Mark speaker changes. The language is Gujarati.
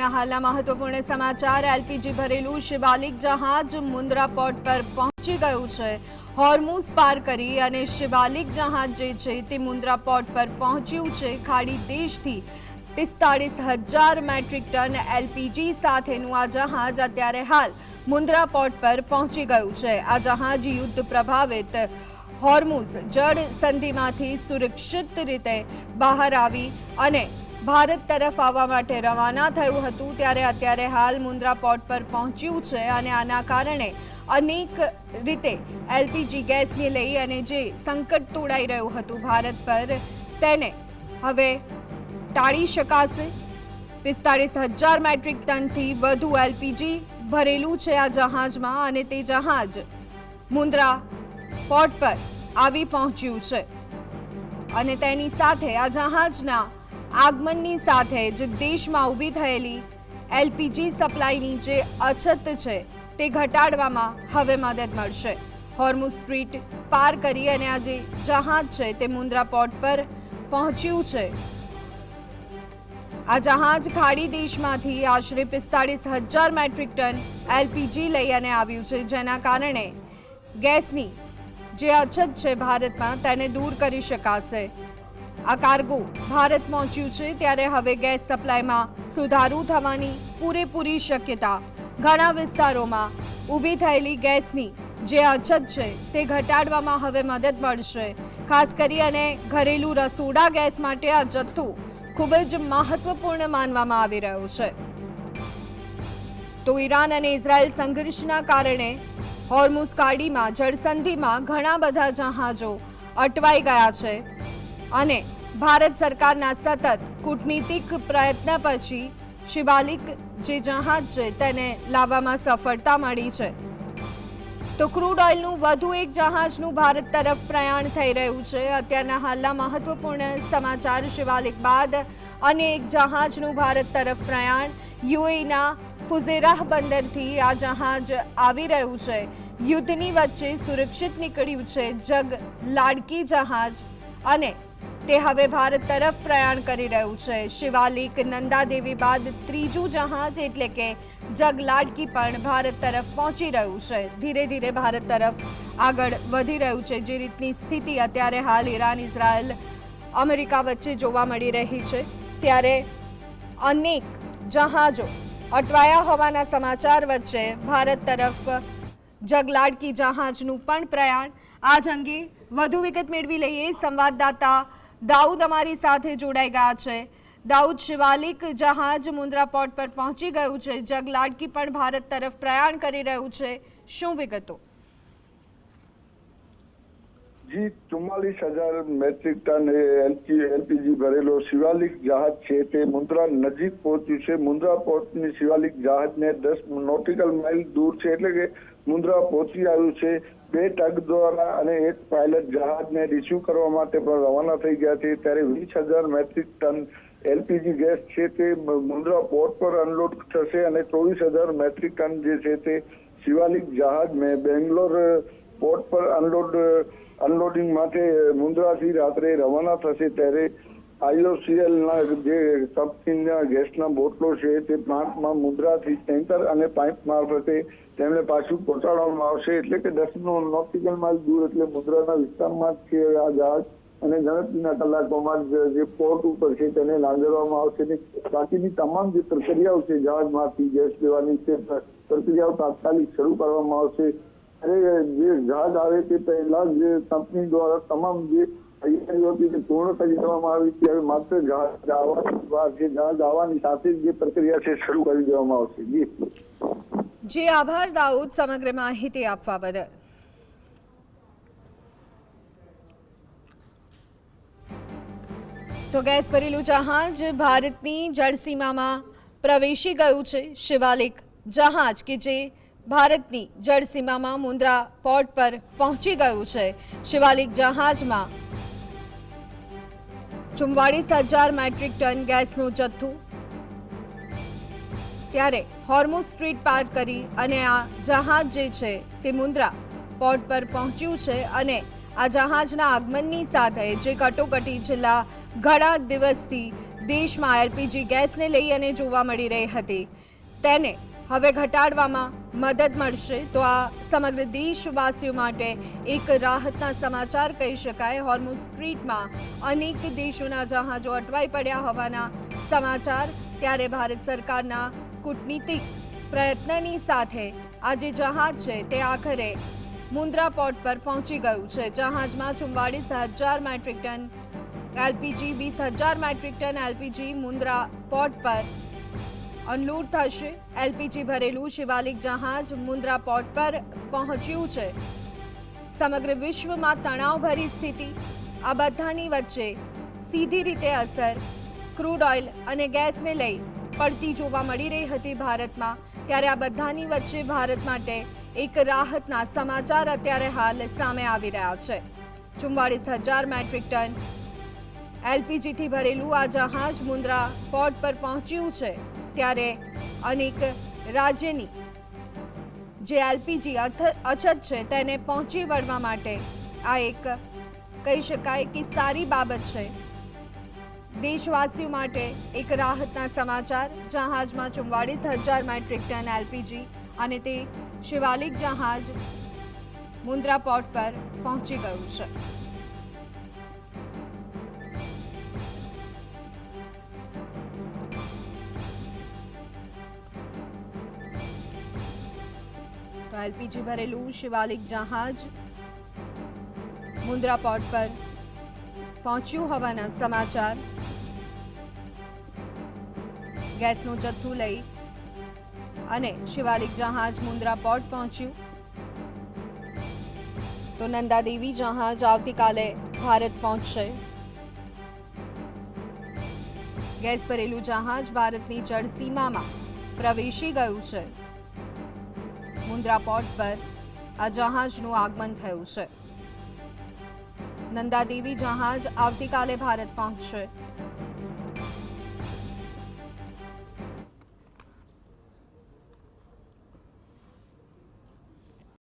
Speaker 1: અત્યારના હાલના મહત્વપૂર્ણ સમાચાર। એલપીજી ભરેલું શિવાલિક જહાજ મુન્દ્રા પોર્ટ પર પહોંચી ગયું છે। હોર્મુઝ પાર કરી અને શિવાલિક જહાજ જે છે તે મુન્દ્રા પોર્ટ પર પહોંચ્યું છે। ખાડી દેશથી 45,000 મેટ્રિક ટન એલપીજી સાથેનું આ જહાજ અત્યારે હાલ મુન્દ્રા પોર્ટ પર પહોંચી ગયું છે। આ જહાજ યુદ્ધ પ્રભાવિત હોર્મુઝ જળ સંધિમાંથી સુરક્ષિત રીતે બહાર આવી અને ભારત તરફ આવવા માટે રવાના થયું હતું, ત્યારે અત્યારે હાલ મુન્દ્રા પોર્ટ પર પહોંચ્યું છે અને આના કારણે અનેક રીતે એલપીજી ગેસને લઈ અને જે સંકટ તોડાઈ રહ્યું હતું ભારત પર, તેને હવે ટાળી શકાશે। 45,000 મેટ્રિક ટનથી વધુ એલપીજી ભરેલું છે આ જહાજમાં અને તે જહાજ મુન્દ્રા પોર્ટ પર આવી પહોંચ્યું છે અને તેની સાથે આ જહાજના આગમનની સાથે જ દેશમાં ઊભી થયેલી એલપીજી સપ્લાયની જે અછત છે તે ઘટાડવામાં હવે મદદ મળશે। હોર્મુઝ સ્ટ્રીટ પાર કરી અને આ જે જહાજ છે તે મુન્દ્રા પોર્ટ પર પહોંચ્યું છે। આ જહાજ ખાડી દેશમાંથી આશરે 45,000 મેટ્રિક ટન એલપીજી લઈ અને આવ્યું છે, જેના કારણે ગેસની જે અછત છે ભારતમાં તેને દૂર કરી શકાશે। આ કાર્ગો ભારત પહોંચ્યું છે ત્યારે હવે ગેસ સપ્લાયમાં સુધારો થવાની પૂરેપૂરી શક્યતા। ઘણા વિસ્તારોમાં ઊભી થયેલી ગેસની જે અછત છે તે ઘટાડવામાં હવે મદદ મળશે। ખાસ કરી અને ઘરેલું રસોડા ગેસ માટે આ જથ્થો ખૂબ જ મહત્વપૂર્ણ માનવામાં આવી રહ્યો છે। તો ઈરાન અને ઇઝરાયલ સંઘર્ષના કારણે હોર્મુઝ ખાડીમાં જળસંધિમાં ઘણા બધા જહાજો અટવાઈ ગયા છે અને ભારત સરકારના સતત કૂટનીતિક પ્રયત્ન પછી શિવાલિક જે જહાજ છે તેને લાવવામાં સફળતા મળી છે। તો ક્રૂડ ઓઇલનું વધુ એક જહાજનું ભારત તરફ પ્રયાણ થઈ રહ્યું છે। અત્યારના હાલના મહત્વપૂર્ણ સમાચાર શિવાલિક બાદ અને એક જહાજનું ભારત તરફ પ્રયાણ યુએઈના ફુઝેરાહ બંદરથી આ જહાજ આવી રહ્યું છે। યુદ્ધની વચ્ચે સુરક્ષિત નીકળ્યું છે જગ લાડકી જહાજ અને તે હવે ભારત તરફ પ્રયાણ કરી રહ્યું છે। શિવાલિક નંદાદેવી બાદ ત્રીજું જહાજ એટલે કે જગ લાડકી પણ ભારત તરફ પહોંચી રહ્યું છે। ધીરે ધીરે ભારત તરફ આગળ વધી રહ્યું છે। જે રીતની સ્થિતિ અત્યારે હાલ ઈરાન, ઇઝરાયલ, અમેરિકા વચ્ચે જોવા મળી રહી છે, ત્યારે અનેક જહાજો અટવાયા હોવાના સમાચાર વચ્ચે ભારત તરફ જગલાડકી જહાજનું પણ પ્રયાણ। આ જ અંગે વધુ વિગત મેળવી લઈએ। સંવાદદાતા દાઉદ અમારી સાથે જોડાઈ ગયા છે। દાઉદ, શિવાલિક જહાજ મુન્દ્રા પોર્ટ પર પહોંચી ગયું છે, જગલાડકી પણ ભારત તરફ પ્રયાણ કરી રહ્યું છે, શું વિગતો?
Speaker 2: જી, 44,000 મેટ્રિક ટન એલપીજી ભરેલો શિવાલિક જહાજ છે તે મુન્દ્રા નજીક પહોંચ્યું છે। મુન્દ્રા પોર્ટની શિવાલિક જહાજને 10 નોટિકલ માઇલ દૂર છે, એટલે કે મુન્દ્રા પહોંચી આવ્યું છે। 2 ટગ દ્વારા અને એક પાયલટ જહાજને રિસીવ કરવા માટે પણ રવાના થઈ ગયા છે, ત્યારે 20,000 મેટ્રિક ટન એલપીજી ગેસ છે તે મુન્દ્રા પોર્ટ પર અનલોડ થશે અને 24,000 મેટ્રિક ટન જે છે તે શિવાલિક જહાજ બેંગ્લોર પોર્ટ પર અનલોડિંગ માટે મુન્દ્રાથી રાત્રે રવાના થશે। ત્યારે આઈઓસીએલના જે કંપનીના ગેસના બોટલો છે તે પ્લાન્ટમાં મુન્દ્રાથી ટેન્કર અને પાઇપ મારફતે તેમને પાછું પહોંચાડવામાં આવશે, એટલે કે 10 નોટિકલ માઇલ દૂર એટલે મુન્દ્રાના વિસ્તારમાં જ છે આ જહાજ અને ગણતરીના કલાકોમાં જે પોર્ટ ઉપર છે તેને લાંગરવામાં આવશે। બાકીની તમામ જે પ્રક્રિયાઓ છે જહાજમાંથી ગેસ લેવાની તે પ્રક્રિયાઓ તાત્કાલિક શરૂ કરવામાં આવશે। જે જહાજ આવે તે પહેલા જ કંપની દ્વારા તમામ જે તૈયારીઓ હતી તે પૂર્ણ કરી દેવામાં આવી છે। હવે માત્ર જહાજ આવવાની સાથે જ જે પ્રક્રિયા છે શરૂ કરી દેવામાં આવશે।
Speaker 1: જી આભાર દાઉદ સમગ્ર માહિતી આપવા બદલ। તો ગેસ ભરેલું જહાજ ભારતની જળસીમામાં પ્રવેશી ગયું છે। શિવાલિક જહાજ કે જે ભારતની જળસીમામાં મુન્દ્રા પોર્ટ પર પહોંચી ગયું છે। શિવાલિક જહાજમાં 44,000 મેટ્રિક ટન ગેસનું જથ્થું, ત્યારે હોર્મુઝ સ્ટ્રીટ પાર કરી અને આ જહાજ જે છે તે મુન્દ્રા પોર્ટ પર પહોંચ્યું છે અને આ જહાજના આગમનની સાથે જે કટોકટી છેલ્લા ઘણા દિવસથી દેશમાં એલપીજી ગેસને લઈ અને જોવા મળી રહી હતી તેને હવે ઘટાડવામાં મદદ મળશે તો આ સમગ્ર દેશવાસીઓ માટે એક રાહતના સમાચાર કહી શકાય। હોર્મુઝ સ્ટ્રીટમાં અનેક દેશોના જહાજો અટવાઈ પડ્યા હોવાના સમાચાર, ત્યારે ભારત સરકારના કૂટનીતિક પ્રયત્નની સાથે આ જે જહાજ છે તે આખરે મુન્દ્રા પોર્ટ પર પહોંચી ગયું છે। જહાજમાં 44,000 metric ton LPG, 20,000 metric ton LPG Mundra port પર અનલોડ થશે। એલપીજી ભરેલું શિવાલિક જહાજ મુન્દ્રા પોર્ટ પર પહોંચ્યું છે। સમગ્ર વિશ્વમાં તણાવભરી સ્થિતિ, આ બધાની વચ્ચે સીધી રીતે અસર ક્રૂડ ઓઇલ અને ગેસને લઈ પડતી જોવા મળી રહી હતી ભારતમાં, ત્યારે આ બધાની વચ્ચે ભારત માટે એક રાહતના સમાચાર અત્યારે હાલ સામે આવી રહ્યા છે। 44,000 મેટ્રિક ટન એલપીજીથી ભરેલું આ જહાજ મુન્દ્રા પોર્ટ પર પહોંચ્યું છે, ત્યારે અનેક રાજ્યની જે એલપીજી અછત છે તેને પહોંચી વળવા માટે આ એક કહી શકાય કે સારી બાબત છે। દેશવાસીઓ માટે એક રાહતના સમાચાર, જહાજમાં 44,000 મેટ્રિક ટન એલપીજી અને તે શિવાલિક જહાજ મુન્દ્રા પોર્ટ પર પહોંચી ગયું છે। તો એલપીજી ભરેલું શિવાલિક જહાજ મુન્દ્રા પોર્ટ પર પહોંચ્યું હોવાના સમાચાર। ગેસનો જથ્થો લઈ અને શિવાલિક જહાજ મુન્દ્રા પોર્ટ પહોંચ્યું તો નંદાદેવી જહાજ આવતીકાલે ભારત પહોંચશે। ગેસ ભરેલું જહાજ ભારતની જળસીમામાં પ્રવેશી ગયું છે। મુન્દ્રા પોર્ટ પર આ જહાજનું આગમન થયું છે। નંદાદેવી જહાજ આવતીકાલે ભારત પહોંચશે।